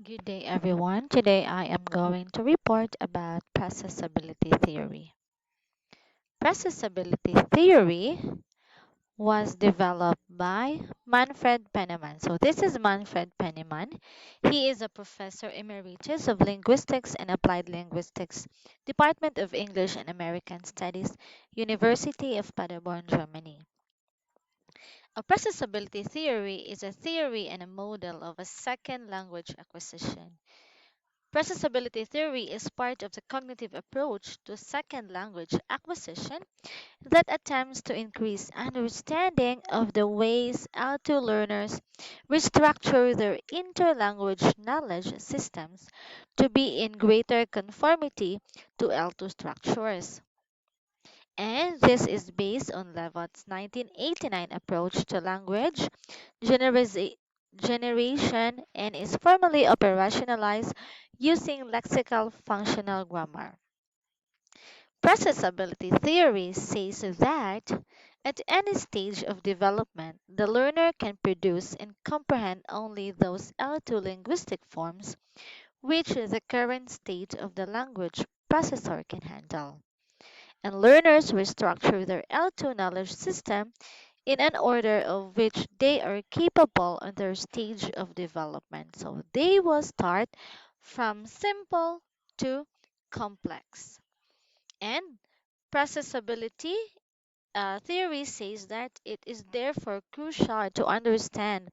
Good day, everyone. Today I am going to report about processability theory. Processability theory was developed by Manfred Penniman. So, this is Manfred Penniman. He is a professor emeritus of linguistics and applied linguistics, Department of English and American Studies, University of Paderborn, Germany. A processability theory is a theory and a model of a second language acquisition. Processability theory is part of the cognitive approach to second language acquisition that attempts to increase understanding of the ways L2 learners restructure their interlanguage knowledge systems to be in greater conformity to L2 structures. And this is based on Levitt's 1989 approach to language generation and is formally operationalized using lexical functional grammar. Processability theory says that at any stage of development, the learner can produce and comprehend only those L2 linguistic forms which the current state of the language processor can handle. And learners restructure their L2 knowledge system in an order of which they are capable on their stage of development. So they will start from simple to complex. And processability theory says that it is therefore crucial to understand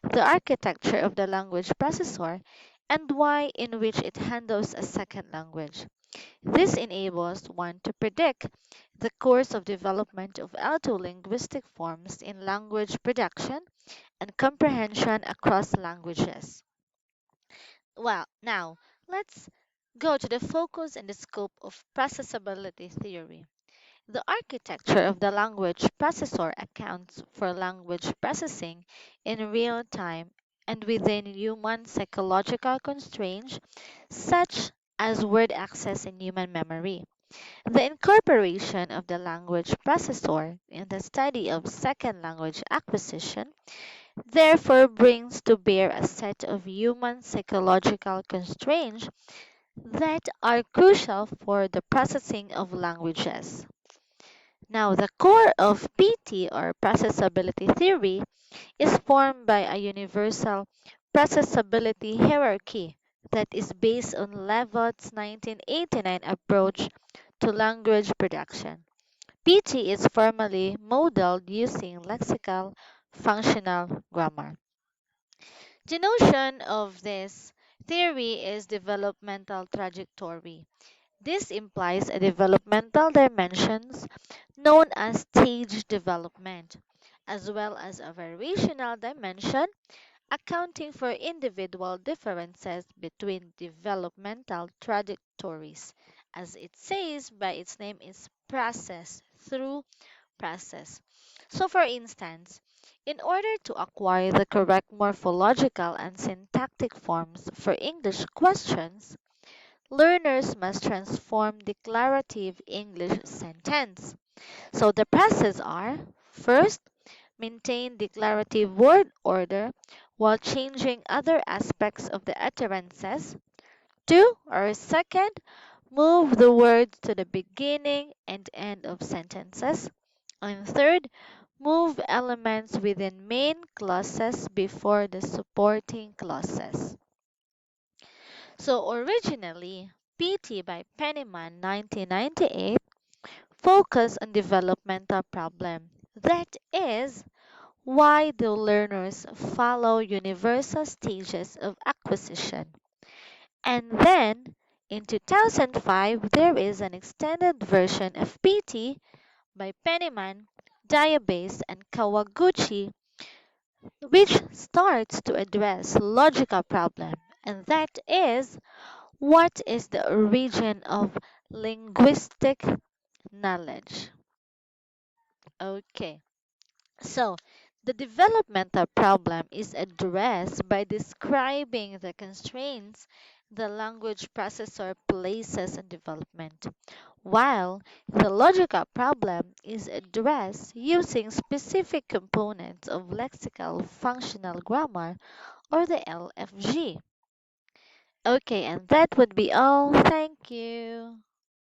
the architecture of the language processor and why in which it handles a second language. This enables one to predict the course of development of L2 linguistic forms in language production and comprehension across languages. Well, now let's go to the focus and the scope of processability theory. The architecture of the language processor accounts for language processing in real time and within human psychological constraints such as word access and human memory. The incorporation of the language processor in the study of second language acquisition therefore brings to bear a set of human psychological constraints that are crucial for the processing of languages. Now, the core of PT or processability theory is formed by a universal processability hierarchy that is based on Levitt's 1989 approach to language production. PT is formally modeled using lexical functional grammar. The notion of this theory is developmental trajectory. This implies a developmental dimensions known as stage development, as well as a variational dimension accounting for individual differences between developmental trajectories. As it says by its name is process through process. So for instance, in order to acquire the correct morphological and syntactic forms for English questions, learners must transform declarative English sentence. So the process are first, maintain declarative word order while changing other aspects of the utterances. Two, or second, move the words to the beginning and end of sentences. And third, move elements within main clauses before the supporting clauses. So originally, PT by Penniman 1998 focused on developmental problem. That is, why do learners follow universal stages of acquisition? And then, in 2005, there is an extended version of PT by Penniman, Diabase, and Kawaguchi, which starts to address logical problem, and that is what is the origin of linguistic knowledge. Okay. So, the developmental problem is addressed by describing the constraints the language processor places on development, while the logical problem is addressed using specific components of lexical functional grammar or the LFG. Okay, and that would be all. Thank you.